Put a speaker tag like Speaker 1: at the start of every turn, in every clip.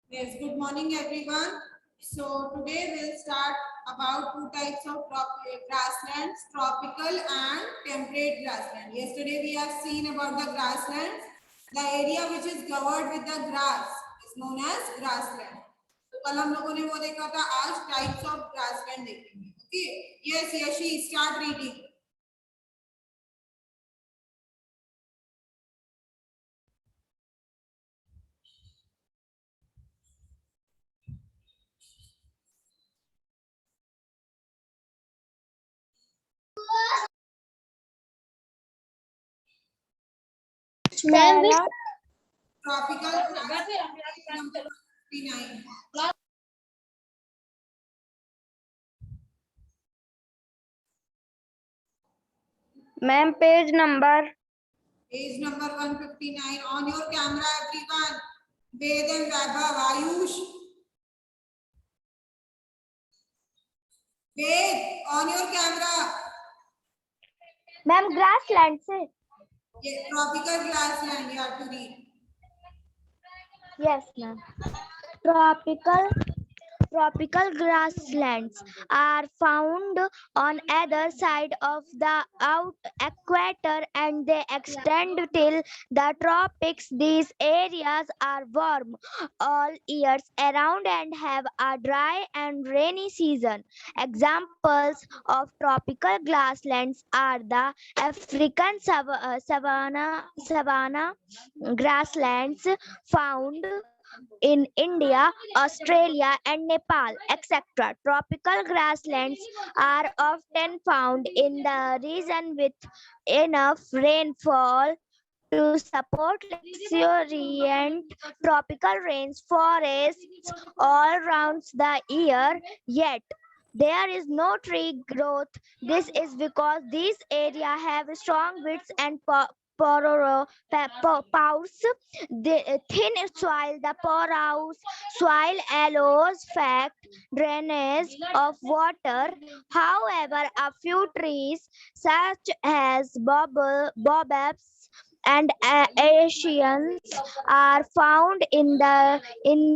Speaker 1: Yes, good morning everyone. So today we'll start about two types of grasslands, tropical and temperate grassland. Yesterday we have seen about the grasslands. The area which is covered with the grass is known as grassland. तो कल हम लोगों ने वो देखा था, आज types of grassland देखेंगे. Okay. Yes, Yashi, start reading.
Speaker 2: Ma'am,
Speaker 1: Tropical grassland number 59.
Speaker 2: ma'am, page number.
Speaker 1: Page number 159 on your camera, everyone. Ved and Vaibhav, Ayush. Ved, on your camera.
Speaker 2: Ma'am, grassland से.
Speaker 1: Yeah, tropical grassland, you have to read.
Speaker 2: Yes, ma'am. Tropical grasslands are found on either side of the equator and they extend till the tropics. These areas are warm all years around and have a dry and rainy season. Examples of tropical grasslands are the African savanna grasslands found in India, Australia, and Nepal, etc. Tropical grasslands are often found in the region with enough rainfall to support luxuriant tropical rainforests all around the year, yet there is no tree growth. This is because these areas have strong winds and pores. The thin soil, the porous soil allows fact drainage of water. However, a few trees such as baobabs and Asians are found in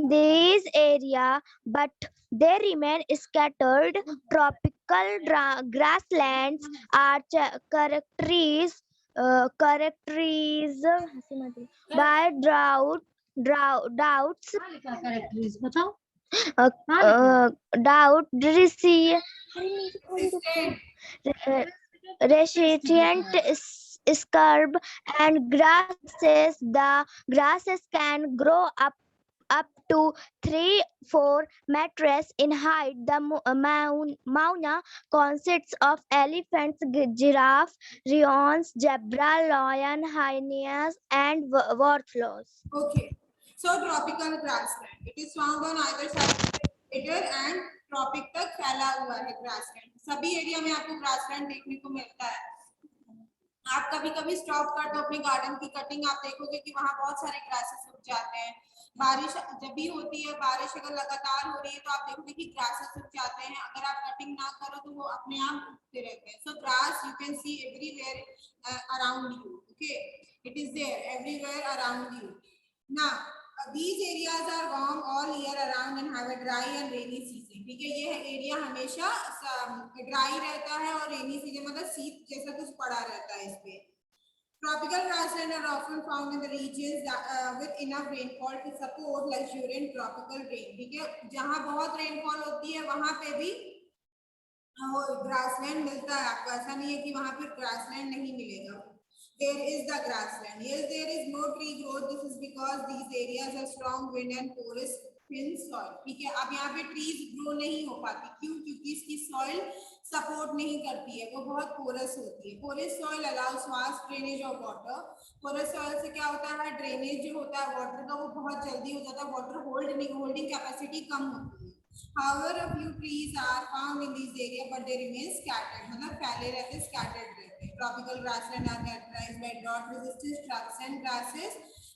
Speaker 2: these area, but they remain scattered. Tropical grasslands are characterized by droughts,
Speaker 1: Resistant.
Speaker 2: resilient scrub and grasses. The grasses can grow up to 3-4 meters in height. The mauna consists of elephants, giraffe, lions, zebra, lion, hyenas, and warthog.
Speaker 1: Okay. So tropical grassland. It is found on either side of the equator and tropic तक फैला हुआ है grassland. सभी area में आपको grassland देखने को मिलता है. आप कभी कभी स्टॉप कर दो अपने गार्डन की कटिंग, आप देखोगे कि वहां बहुत सारे ग्रासेस उग जाते हैं. बारिश जब भी होती है, बारिश अगर लगातार हो रही है तो आप देखोगे कि ग्रासेस उग जाते हैं. अगर आप कटिंग ना करो तो वो अपने आप उगते रहते हैं. So grass you can see everywhere around you. Okay, it is there everywhere around you. Now, these areas are warm all year around and have a dry and rainy season. ठीक है, ये एरिया हमेशा dry रहता है और rainy season मतलब शीत जैसा कुछ पड़ा रहता है इस पे. Tropical grasslands are often found in the regions with enough rainfall to support luxuriant tropical rain. ठीक है, जहाँ बहुत रेनफॉल होती है वहां पे भी ग्रासलैंड मिलता है आपको. ऐसा नहीं है कि वहां पे ग्रासलैंड नहीं मिलेगा. There is the grassland. Yes, there is no tree growth. This is because these areas are strong wind and porous thin soil. ठीक है, अब यहाँ पे ट्रीज ग्रो नहीं हो पाती. क्यों? क्योंकि इसकी सॉइल सपोर्ट नहीं करती है, वो बहुत पोरस होती है. Porous soil allows fast drainage of water. Porous soil से क्या होता है, ड्रेनेज जो होता है वाटर का वो बहुत जल्दी हो जाता है. वाटर होल्डिंग कैपेसिटी कम होती है. However, a few trees are found in these areas, but they remain scattered. मतलब फैले रहते, scattered रहते. Tropical grassland are characterized by drought-resistant shrubs and grasses.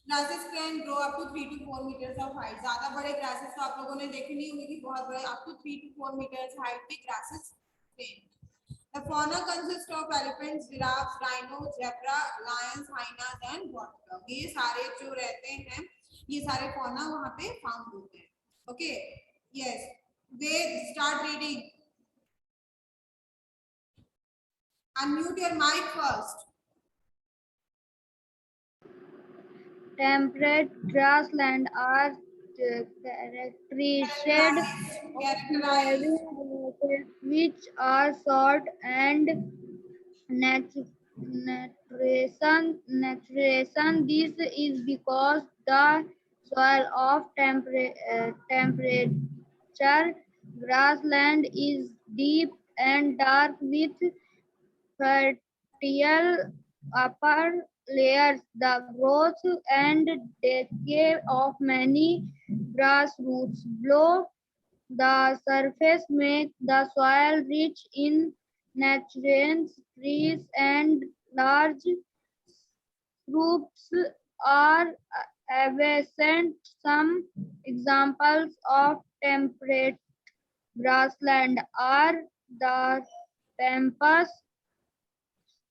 Speaker 1: Grasses can grow up to 3 to 4 meters of height. ज़्यादा बड़े grasses तो आप लोगों ने देखे नहीं होंगे कि बहुत बड़े, up to 3 to 4 meters height पे grasses थे. The fauna consists of elephants, giraffes, rhinos, zebra, lions, hyenas, and warthog. ये सारे जो रहते हैं ये सारे fauna वहाँ पे found होते हैं. Okay, yes. Ved, start reading. Unmute your mic first.
Speaker 3: Temperate grassland are
Speaker 1: Characterized.
Speaker 3: which are short and naturation. This is because the soil of temperature grassland is deep and dark with fertile upper layers. The growth and decay of many grass roots below the surface make the soil rich in nutrients. Trees and large shrubs are absent. Some examples of temperate grassland are the pampas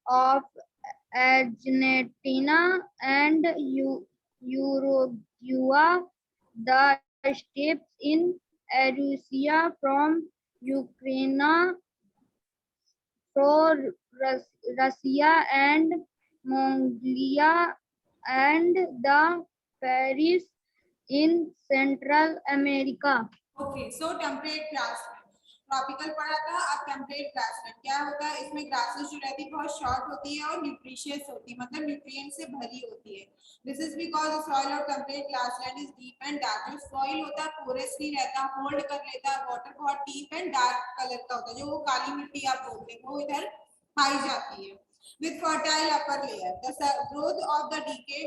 Speaker 3: of Argentina and Uruguay, the steppes in Russia from Ukraine, from Russia and Mongolia, and the Paris in Central America.
Speaker 1: Okay, so temperate grassland. Tropical पढ़ा था. अब temperate grassland क्या होता है? इसमें grasses जो रहती है बहुत शॉर्ट होती है और न्यूट्रिशियस होती है, मतलब न्यूट्रिएंट से भरी होती है. This is because the soil of temperate grassland is deep and dark. जो सॉइल होता है पोरस नहीं रहता, होल्ड कर लेता है वाटर, बहुत डीप एंड डार्क कलर का होता है. जो वो काली मिट्टी आप बोलते हैं वो इधर पाई जाती है. With fertile upper layer, the growth of the decay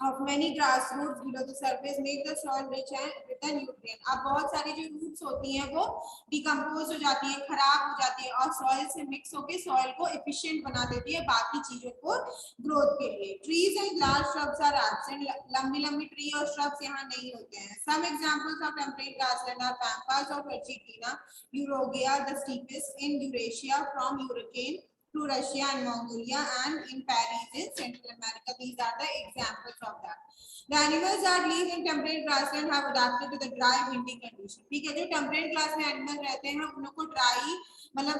Speaker 1: of many grass roots below the surface make the soil rich and with the nutrient. अब बहुत सारी जो roots होती हैं वो डिकम्पोज हो जाती है, खराब हो जाती है और सॉइल से मिक्स होकर सॉइल को एफिशिएंट बना देती है बाकी चीजों को ग्रोथ के लिए. Trees and large shrubs are absent. लंबी लंबी ट्री और shrubs यहाँ नहीं होते हैं. Some examples of temperate grassland are pampas of Argentina, Uruguay, the steppes in Eurasia from Ukraine to Russia and Mongolia, and in Paris in Central America. These are the examples of that. The animals that live in temperate grassland have adapted to the dry windy condition. ठीक है, जो temperate grass में animal रहते हैं उन लोग को dry मतलब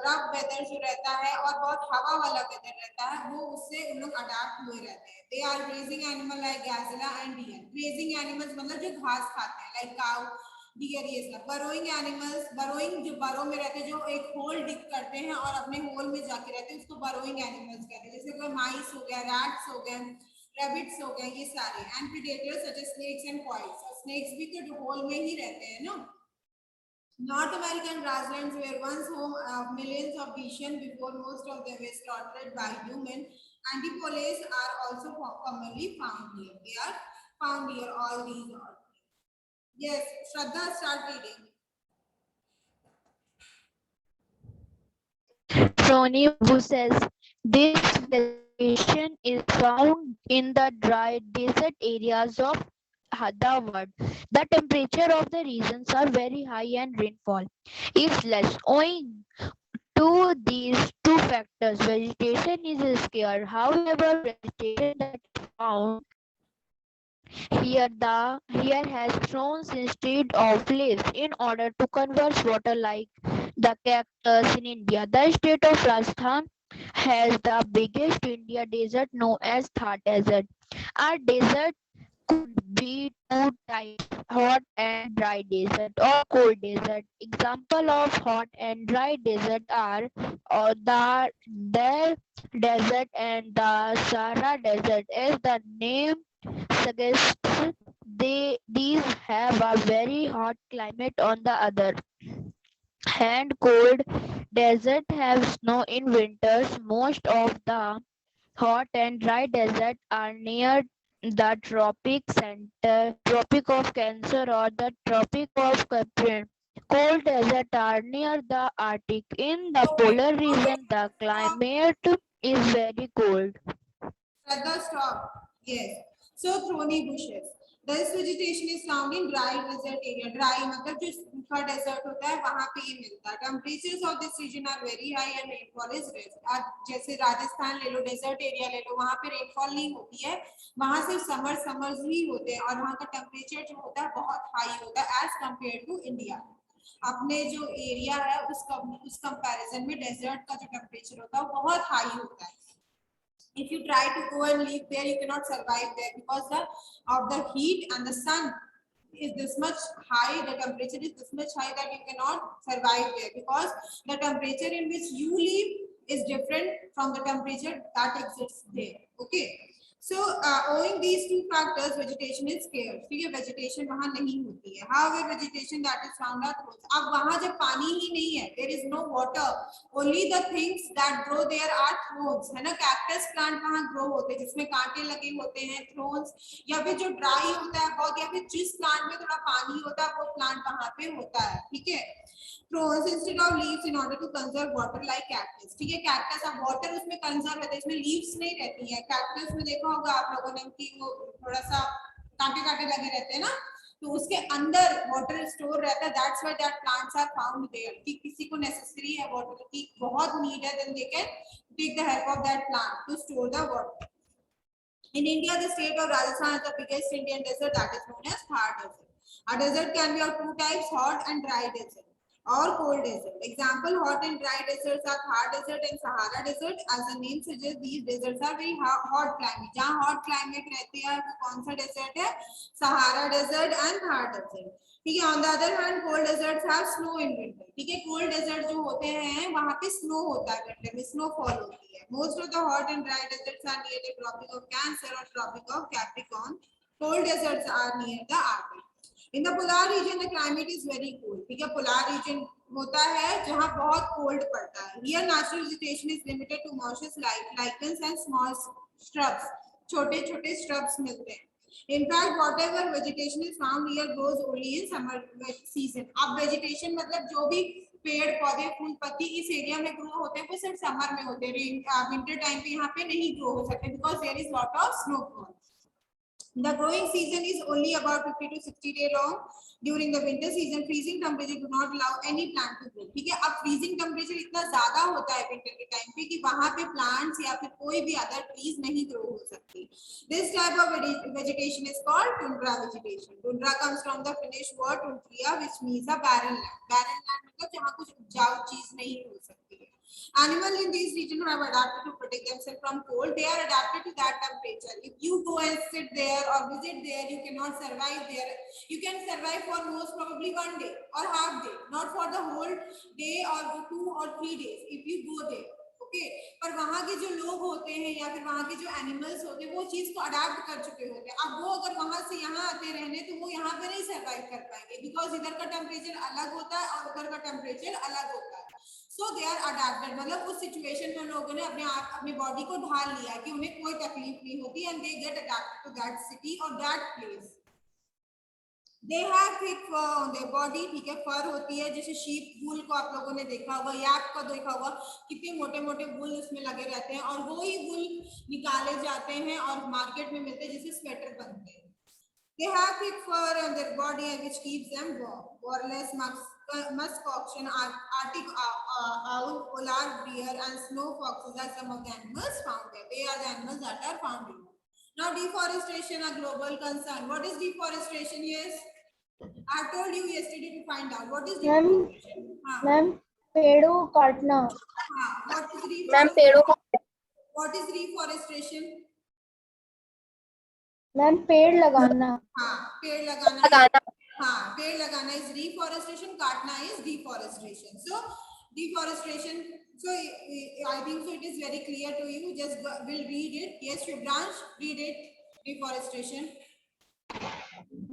Speaker 1: रफ वेदर जो रहता है और बहुत हवा वाला वेदर रहता है वो उससे उन लोग अडाप्ट हुए रहते हैं. They are grazing animal like gazelle and deer. Grazing animals मतलब जो घास खाते हैं like cow, डियर, ये सब. बरोइंग एनिमल्स, बरोइंग जो बरो में रहते हैं, जो एक होल डिग करते हैं और अपने होल में जाके रहते हैं, उसको बरोइंग एनिमल्स कहते हैं. जैसे कोई माइस हो गया, रैट्स हो गए, रैबिट्स हो गए, ये सारे. And predators such as snakes and quails. और स्नेक्स भी तो होल में ही रहते हैं ना. North American grasslands were once home of millions of pigeons before most of them were slaughtered by human. Antipodes are also commonly found here. They are found here. All these are. Yes, Shraddha, start reading.
Speaker 4: Ronnie Babu says this vegetation is found in the dry desert areas of the world. The temperature of the regions are very high and rainfall is less. Owing to these two factors, vegetation is scarce. However, vegetation that is found here has thorns instead of leaves in order to conserve water like the cactus in India. The state of Rajasthan has the biggest India desert known as Thar Desert. Our desert could be two types, hot and dry desert or cold desert. Example of hot and dry desert are the desert and the Sahara desert. As the name suggests, these have a very hot climate. On the other hand, cold desert have snow in winters. Most of the hot and dry desert are near the Tropic of Cancer or the Tropic of Capricorn. Cold desert are near the Arctic. In the polar region, the climate is very cold.
Speaker 1: Shraddha, stop. Yes. So thorny bushes. This vegetation is found in dry desert area. Dry मतलब जो सूखा desert होता है वहाँ पे ये मिलता है. Temperatures of this region are very high and rainfall is rare. आज जैसे राजस्थान ले लो, desert area ले लो, वहाँ पे rainfall नहीं होती है. वहाँ सिर्फ summers ही होते हैं और वहाँ का temperature जो होता है बहुत high होता है as compared to India. अपने जो एरिया है उस कंपैरिजन में डेजर्ट का जो टेम्परेचर होता है वो बहुत हाई होता है. If you try to go and live there, you cannot survive there because of the heat and the sun is this much high. The temperature is this much high that you cannot survive there because the temperature in which you live is different from the temperature that exists there. Okay. So owing these two factors, vegetation is scarce. ठीक है, vegetation वहाँ नहीं होती है. However, vegetation that is found are throws. अब वहाँ जब पानी ही नहीं है, there is no water. Only the things that grow there are thorns. है ना, cactus plant वहाँ grow होते हैं जिसमें कांटे लगे होते हैं, thorns. या फिर जो dry होता है बहुत, या फिर जिस plant में थोड़ा पानी होता है वो plant वहाँ पे होता है. ठीक है. Thorns instead of leaves in order to conserve water like cactus. ठीक है, cactus अब water उसमें conserve रहता है, इसमें leaves नहीं रहती है. Cactus में देखा होगा आप लोगों ने कि वो थोड़ा सा कांटे कांटे लगे रहते हैं ना, तो उसके अंदर वाटर स्टोर रहता है. That's why that plants are found there. कि किसी को नेसेसरी है वाटर की, बहुत नीड है, then they can take the help of that plant to store the water. In India, the state of Rajasthan is the biggest Indian desert, that is known as Thar Desert. A desert can be of two types, hot and dry desert or cold desert. Example, hot and dry deserts are Thar Desert and Sahara Desert. As the name suggests, these deserts are very hot climate. जहाँ hot climate रहती है वो कौन सा desert है? Sahara Desert and Thar Desert. ठीक है. On the other hand, cold deserts have snow in winter. ठीक है, cold desert जो होते हैं वहाँ पे snow होता है, winter में snowfall होती है. Most of the hot and dry deserts are near the Tropic of Cancer or Tropic of Capricorn. Cold deserts are near the Arctic. In the polar region, the climate is very cold. ठीक है, polar region होता है जहाँ बहुत cold पड़ता है. Here, natural vegetation is limited to marshes, lichens and small shrubs. छोटे छोटे shrubs मिलते हैं. In fact, whatever vegetation is found here grows only in summer season. अब vegetation मतलब जो भी पेड़ पौधे फूल पत्ती इस एरिया में ग्रो होते हैं वो सिर्फ समर में होते हैं. विंटर टाइम पे यहाँ पे नहीं ग्रो हो सकते because there is lot of snowfall. The growing season is only about 50 to 60 days long. During the winter season, freezing temperature do not allow any plant to grow. ठीक है, अब freezing temperature इतना ज्यादा होता है winter के time पे कि वहां पे plants या फिर कोई भी other trees नहीं grow हो सकती. This type of vegetation is called tundra vegetation. Tundra comes from the Finnish word tundria, which means a barren land. Barren land मतलब जहाँ कुछ उपजाऊ चीज नहीं हो सकती है. Animals in these regions have adapted to protect themselves from cold. They are adapted to that temperature. If you go and sit there or visit there, you cannot survive there. You can survive for most probably 1 day or half day, not for the whole day or 2 or 3 days. If you go there, okay. पर वहाँ के जो लोग होते हैं या फिर वहाँ के जो एनिमल्स होते हैं वो चीज को अडाप्ट कर चुके होते हैं. अब वो अगर वहां से यहाँ आते रहने तो वो यहाँ पे नहीं सर्वाइव कर पाएंगे बिकॉज इधर का टेम्परेचर अलग होता है और उधर का टेम्परेचर अलग होता है. So they are adapted. मतलब उस सिचुएशन में लोगों ने अपने बॉडी को ढाल लिया कि उन्हें कोई तकलीफ नहीं होती and they get adapted to that city or that place. They have thick fur on their body. ठीक है, फर होती है जैसे शीप वूल को आप लोगों ने देखा होगा, याक को देखा होगा, कितने मोटे मोटे वूल उसमें लगे रहते हैं और वो ही वूल निकाले जाते हैं और मार्केट में मिलते हैं जिससे स्वेटर बनते हैं. They have thick fur on their body which keeps them warm. Warless musk oxen, Arctic owl, polar bear, and snow foxes are some of the animals found there. They are the animals that are found here. Now, deforestation a global concern. What is deforestation? Yes, I told you yesterday to find out what is deforestation.
Speaker 3: Ma'am पेड़ों काटना.
Speaker 1: What is deforestation?
Speaker 3: Ma'am पेड़ों को.
Speaker 1: What is reforestation?
Speaker 3: Ma'am पेड़ लगाना.
Speaker 1: हाँ, पेड़ लगाना. हाँ, पेड़ लगाना is reforestation, काटना is deforestation. So deforestation, so I think so it is very clear to you. Just will read it. Yes, Shubhransh, read it. Deforestation.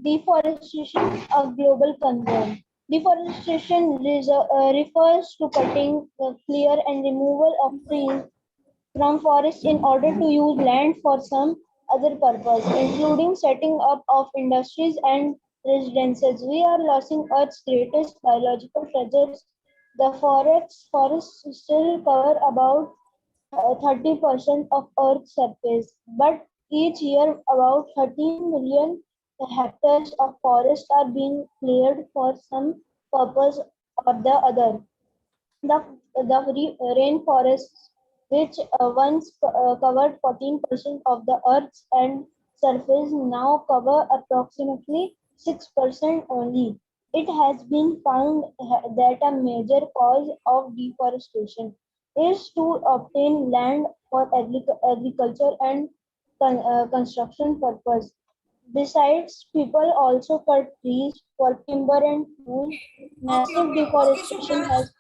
Speaker 3: Deforestation a global concern. Deforestation refers to cutting, clear and removal of trees from forests in order to use land for some other purpose, including setting up of industries and residences. We are losing Earth's greatest biological treasures. The forests still cover about 30% of Earth's surface, but each year about 13 million hectares of forest are being cleared for some purpose or the other. The rainforests, which once covered 14% of the Earth's and surface, now cover approximately 6% only. It has been found that a major cause of deforestation is to obtain land for agriculture and construction purpose. Besides, people also cut trees for timber and fuel.
Speaker 1: Okay,
Speaker 3: Massive
Speaker 1: okay, okay,
Speaker 3: deforestation
Speaker 1: Shubhransh.
Speaker 3: has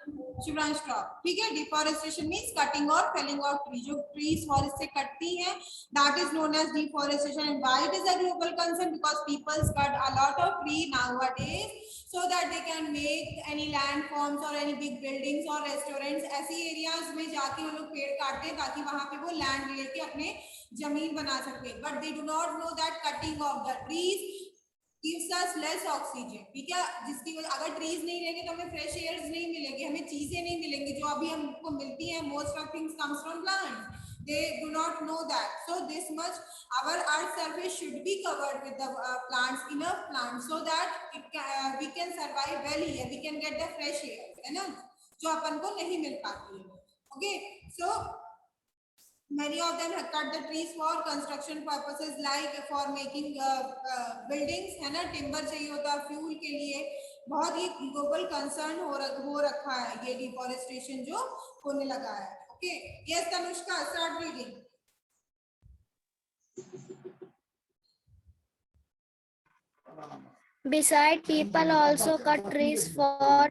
Speaker 1: Shivraj stop ठीक है deforestation means cutting और felling of tree जो trees forest से कटती हैं that is known as deforestation and why it is a global concern because peoples cut a lot of tree nowadays so that they can make any landforms or any big buildings or restaurants ऐसी areas में जाके वो लोग पेड़ काटते हैं ताकि वहां पे वो लैंड लेके अपने जमीन बना सके but they do not know that cutting of the trees gives us less oxygen ठीक है जिसकी वजह अगर ट्रीज नहीं रहेंगे तो हमें फ्रेश एयर्स नहीं मिलेंगे हमें चीजें नहीं मिलेंगी जो अभी हमको मिलती हैं most of things comes from plant they do not know that so this much our earth surface should be covered with the plants enough plants so that we can survive well here we can get the fresh air है ना जो अपन को नहीं मिल पाती है okay so many of them have cut the trees for construction purposes like for making buildings है ना timber चाहिए होता है fuel के लिए बहुत ही global concern हो रखा है ये deforestation जो होने लगा है okay yes Tanushka start reading
Speaker 2: Beside, people also cut trees for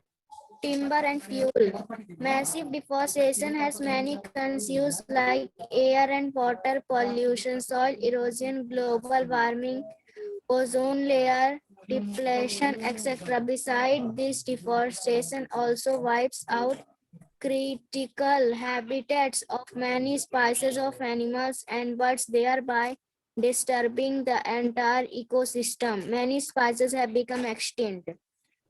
Speaker 2: timber and fuel. Massive deforestation has many concerns like air and water pollution, soil erosion, global warming, ozone layer depletion, etc. Besides, this deforestation also wipes out critical habitats of many species of animals and birds, thereby disturbing the entire ecosystem. Many species have become extinct.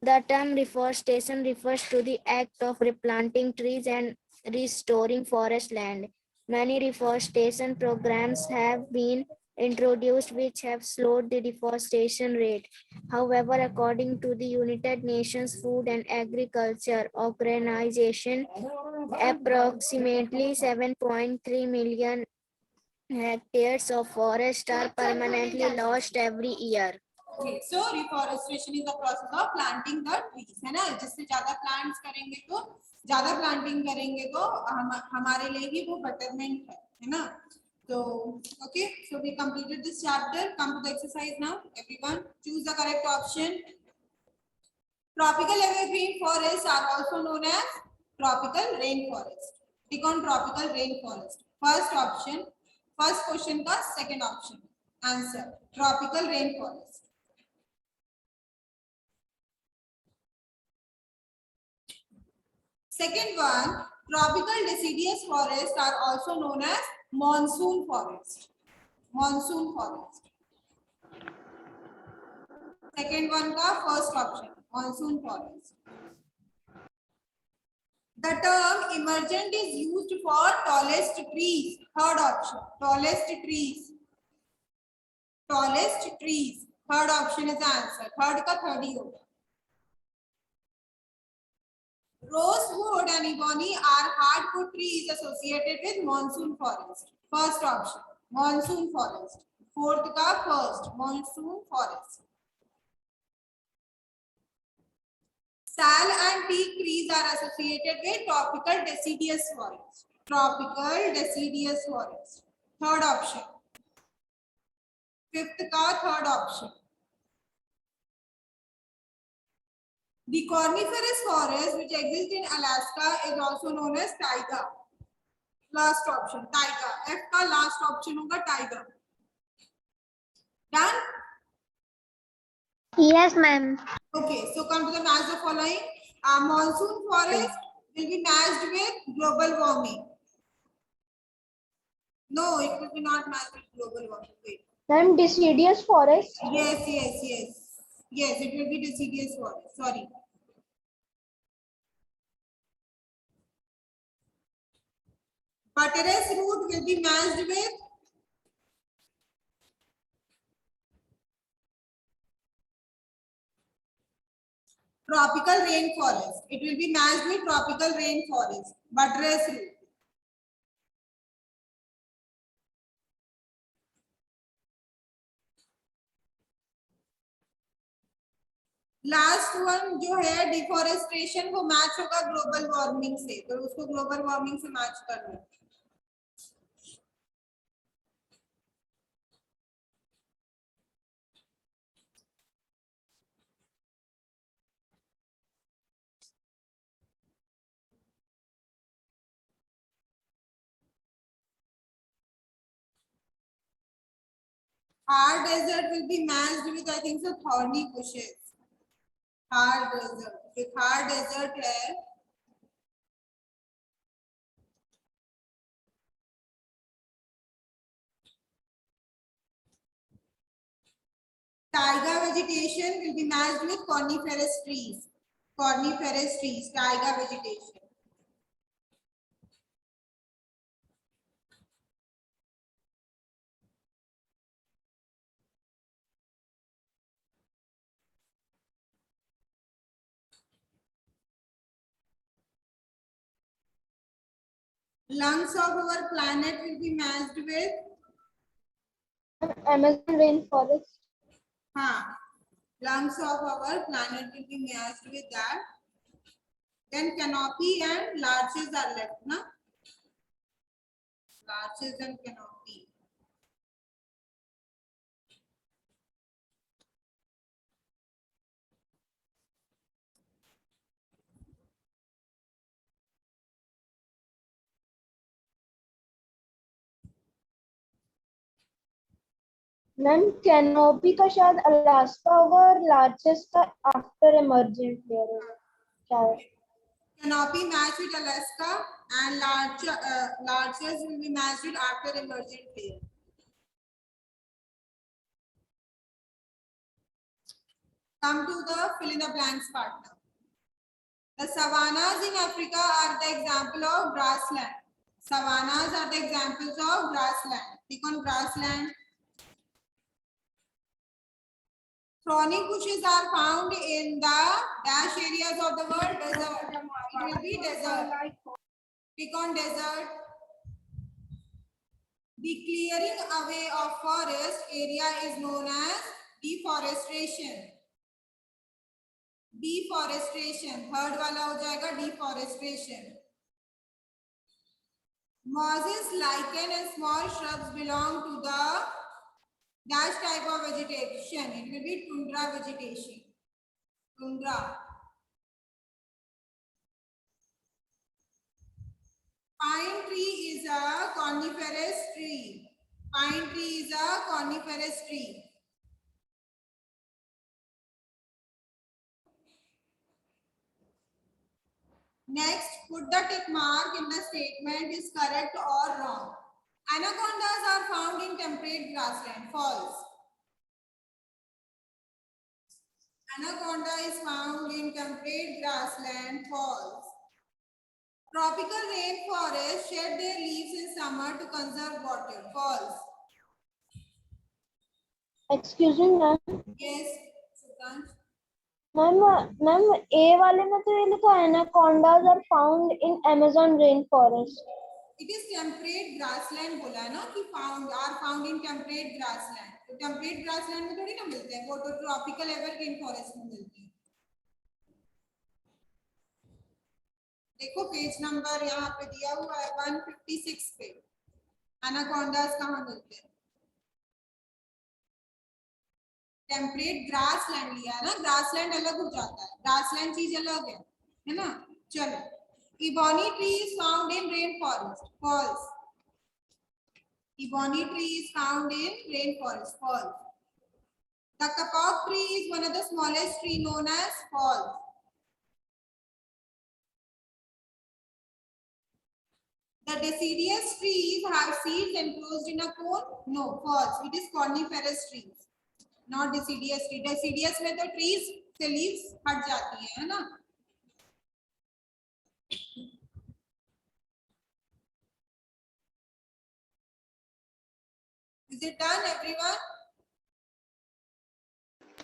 Speaker 2: The term reforestation refers to the act of replanting trees and restoring forest land. Many reforestation programs have been introduced which have slowed the deforestation rate. However, according to the United Nations Food and Agriculture Organization, approximately 7.3 million hectares of forest are permanently lost every year.
Speaker 1: Okay, so reforestation is the process of planting the trees है ना जिससे ज्यादा plants करेंगे तो ज्यादा planting करेंगे तो हमारे लिए ही वो betterment है ना so okay so we completed this chapter come to the exercise now everyone choose the correct option tropical evergreen forests are also known as tropical rainforest click on tropical rainforest first option first question का second option answer tropical rainforest second one, tropical deciduous forests are also known as monsoon forest. Monsoon forest. Second one का first option, monsoon forest. The term emergent is used for tallest trees. Third option, tallest trees. Tallest trees. Third option is the answer. Third का third ही होगा. Rosewood and ebony are hardwood trees associated with monsoon forest. First option, monsoon forest. Fourth का first, monsoon forest. Sal and teak trees are associated with tropical deciduous forest. Tropical deciduous forest. Third option. Fifth का third option. The coniferous forest which exists in Alaska is also known as taiga. Last option, taiga. F का last option होगा taiga. Done?
Speaker 2: Yes, ma'am.
Speaker 1: Okay, so come to the match the following. Monsoon forest will be matched with global warming. No, it will be not matched with global warming. Wait.
Speaker 3: then deciduous forest.
Speaker 1: Yes. Yes, it will be deciduous forest. Sorry. Butterus root will be matched with Tropical rainforest. It will be matched with tropical rainforest. Buttress roof. Last one जो है deforestation, वो match होगा global warming से, तो उसको global warming से match कर लो. Hard desert will be matched with, I think so, thorny bushes. Hard desert. एक hard desert है. Taiga vegetation will be matched with coniferous trees. Coniferous trees, taiga vegetation. Lungs of our planet will be matched with
Speaker 3: Amazon rainforest.
Speaker 1: Lungs of our planet will be matched with that. Then canopy and larches are left, na? Larches and canopy.
Speaker 3: Ma'am canopy का शायद Alaska होगा और लार्चेस का after emergent layer होगा शायद.
Speaker 1: Canopy matched with Alaska and larches will be matched with after emergent layer. Come to the fill in the blanks part now. The savannas in Africa are the example of grassland. Savannas are the examples of grassland. Click on grassland. Thorny bushes are found in the dash areas of the world. Desert. It will be desert. Click on desert. The clearing away of forest area is known as deforestation. Deforestation. Third वाला हो जाएगा deforestation. Mosses, lichen and small shrubs belong to the dash type of vegetation. It will be tundra vegetation. Tundra. Pine tree is a coniferous tree. Pine tree is a coniferous tree. Next, put the tick mark in the statement is correct or wrong. Anacondas are found in temperate grassland. False. Anaconda is found in temperate grassland. False. Tropical rainforests shed their leaves in summer to conserve water. False.
Speaker 3: Excuse me ma'am.
Speaker 1: Yes, Sudhansh.
Speaker 3: Ma'am A वाले में तो ये लिखा है anacondas are found in Amazon rain forest.
Speaker 1: It is temperate grassland बोला है ना कि found in temperate grassland. तो temperate grassland में थोड़ी ना मिलते हैं, वो तो tropical evergreen forest में मिलते हैं. देखो पेज नंबर यहाँ पे दिया हुआ है 156 पे. एनाकोंडास कहाँ मिलते हैं? टेम्परेट ग्रासलैंड लिया है ना, ग्रासलैंड अलग हो जाता है, ग्रासलैंड चीज अलग है ना. चलो, ebony tree is found in rainforest. False. Ebony tree is found in rainforest. False. The kapok tree is one of the smallest tree known as. False. The deciduous trees have seeds enclosed in a cone. No. False. It is coniferous trees. Not deciduous tree. Deciduous में तो trees से leaves हट जाती है ना. Is it done, everyone?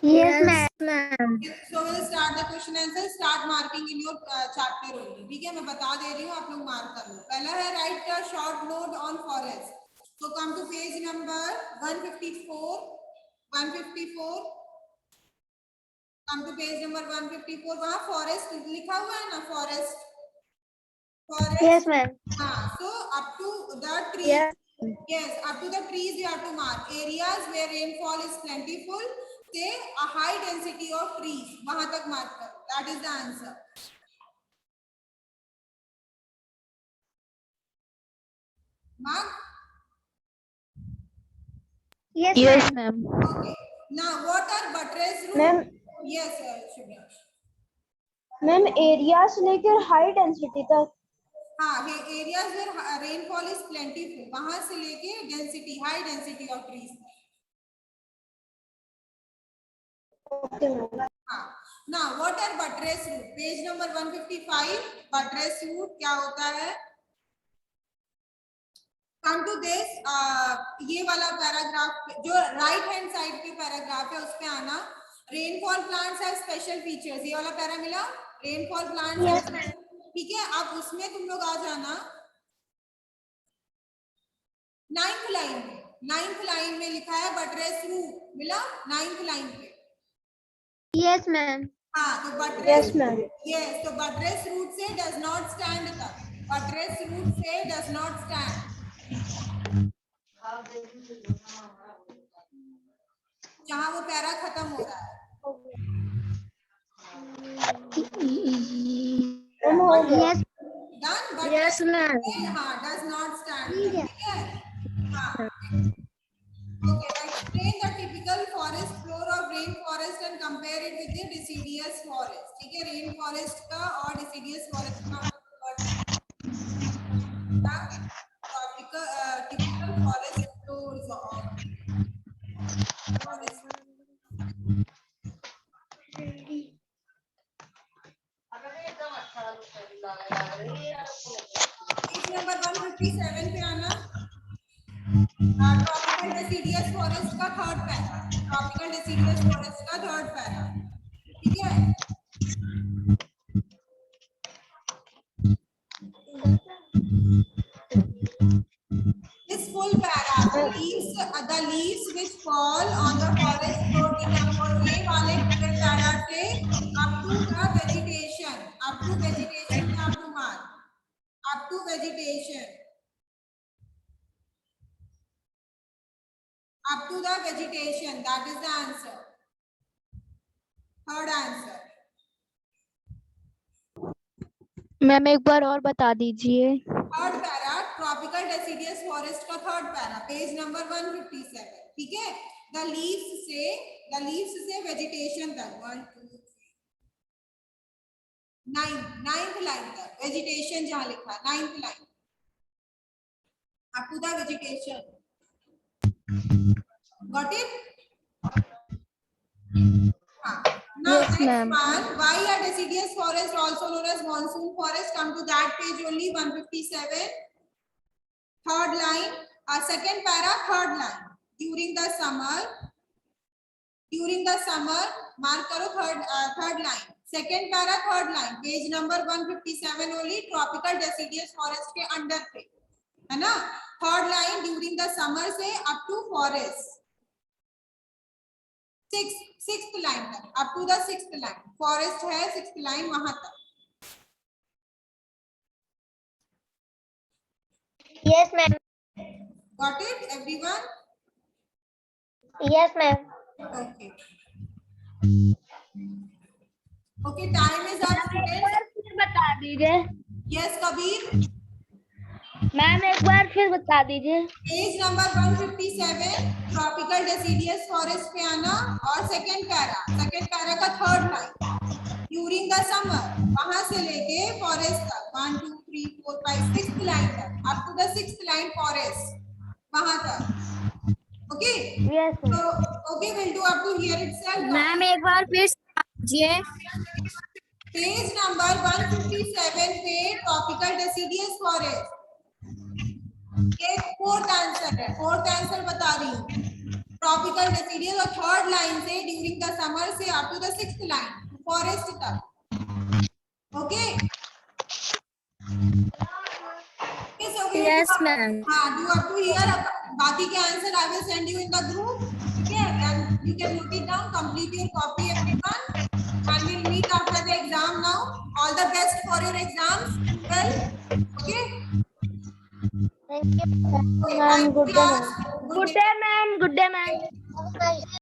Speaker 2: Yes, ma'am.
Speaker 1: So we'll start the question answer. Start marking in your chapter only. ठीक है, मैं बता दे रही हूँ, आप लोग मार्क कर लो. पहला है write a short note on forest. So come to page number 154. 154. Come to page number 154. वहाँ forest लिखा हुआ है ना, forest. Forest.
Speaker 2: Yes, ma'am.
Speaker 1: हाँ. So up to the tree.
Speaker 2: Yes.
Speaker 1: Yes, up to the trees you have to mark. Areas where rainfall is plentiful, say a high density of trees. वहां तक mark करो. That is the answer. Mark.
Speaker 2: Yes,
Speaker 4: Yes,
Speaker 2: ma'am.
Speaker 4: ma'am.
Speaker 1: Okay. Now, what are buttress roof?
Speaker 3: Ma'am.
Speaker 1: Yes, Shubhrash.
Speaker 3: Ma'am area से लेकर high density तक.
Speaker 1: हाँ, areas where rainfall is plentiful. वहां से लेके density, high density of trees.
Speaker 3: Okay, ma'am.
Speaker 1: हाँ. Now, what are buttress root? Page number 155. Buttress root क्या होता है? Come to this. ये वाला पैराग्राफ जो राइट हैंड साइड पे पैराग्राफ है उस पे आना. Rainfall plants have special features. ये वाला पैरा मिला? Rainfall plants.
Speaker 3: Yes.
Speaker 1: ठीक है, अब उसमें तुम लोग आ जाना 9th लाइन में. 9th लाइन में लिखा है बटरेस रूट. मिला 9th लाइन पे?
Speaker 2: Yes, ma'am.
Speaker 1: हाँ, तो बटरेस.
Speaker 3: Yes, ma'am.
Speaker 1: Yes, तो बटरेस रूट से does not stand तक. बटरेस रूट से does not stand. जहाँ वो पैरा खत्म हो रहा है.
Speaker 2: Yes.
Speaker 1: Done. But
Speaker 2: Yes, ma'am.
Speaker 1: हाँ, does not stand. ठीक है. हाँ. Okay. Explain the typical forest floor of rainforest and compare it with the deciduous forest. ठीक है, rainforest का और deciduous forest का typical forest floors of forest. Page number 157 पे आना. ट्रॉपिकल डेसिडियस फॉरेस्ट का third para. Tropical deciduous forest का third para. ठीक है. This full para, the leaves which fall on the forest floor decompose. ये वाले पूरे पैरा से up to the vegetation. Up to vegetation में आप लोग मार. Up to vegetation. Up to the vegetation. That is the answer. Third answer.
Speaker 4: Ma'am एक बार और बता दीजिए.
Speaker 1: Third para tropical deciduous forest का थर्ड पैरा पेज नंबर 157. ठीक है. द लीव्स से वेजिटेशन तक 1 2 3 9th लाइन तक वेजिटेशन जहां लिखा 9th line. Up to the vegetation. Got it? Now,
Speaker 4: Yes, ma'am.
Speaker 1: why are deciduous forest also known as monsoon forest? Come to that page only. 157. Third line. Second para, third line. During the summer, mark karo third line. Second para, third line. Page number 157 only. Tropical deciduous forest के under पे है ना. Third line during the summer से up to forest. Sixth line तक up to the 6th line. Forest है 6th line वहां तक.
Speaker 2: Yes, ma'am.
Speaker 1: Got it, everyone?
Speaker 2: Yes, ma'am.
Speaker 1: Okay. Okay, time is up, students.
Speaker 2: बता दीजिए.
Speaker 1: Yes, Kabir.
Speaker 2: Ma'am एक बार फिर बता दीजिए.
Speaker 1: Page number 157 tropical deciduous forest पे आना और सेकंड पैरा का third line during the summer वहां से लेके फॉरेस्ट तक 1 2 3 4 5 6th लाइन तक up to the 6th line forest वहां तक. ओके.
Speaker 2: Yes,
Speaker 1: तो okay will do up to here itself.
Speaker 2: Ma'am एक बार फिर दीजिए.
Speaker 1: पेज नंबर 157 पे ट्रॉपिकल डेसिडियस फॉरेस्ट. ये फोर्थ आंसर है. फोर्थ आंसर बता रही हूँ. ट्रॉपिकल डेसिडियस और थर्ड लाइन से during the summer the 6th line, forest tak. Okay. Okay, so we
Speaker 2: Yes, ma'am.
Speaker 1: you have to hear बाकी के answer I will send you in the group. Okay, and you can note it down. Complete your copy, everyone, and we'll meet after the exam now. All the best for your exams. Well, okay.
Speaker 2: Thank you.
Speaker 1: Okay,
Speaker 3: Ma'am,
Speaker 1: bye
Speaker 3: good day,
Speaker 1: class.
Speaker 3: ma'am.
Speaker 2: Good day, ma'am. Good day, ma'am.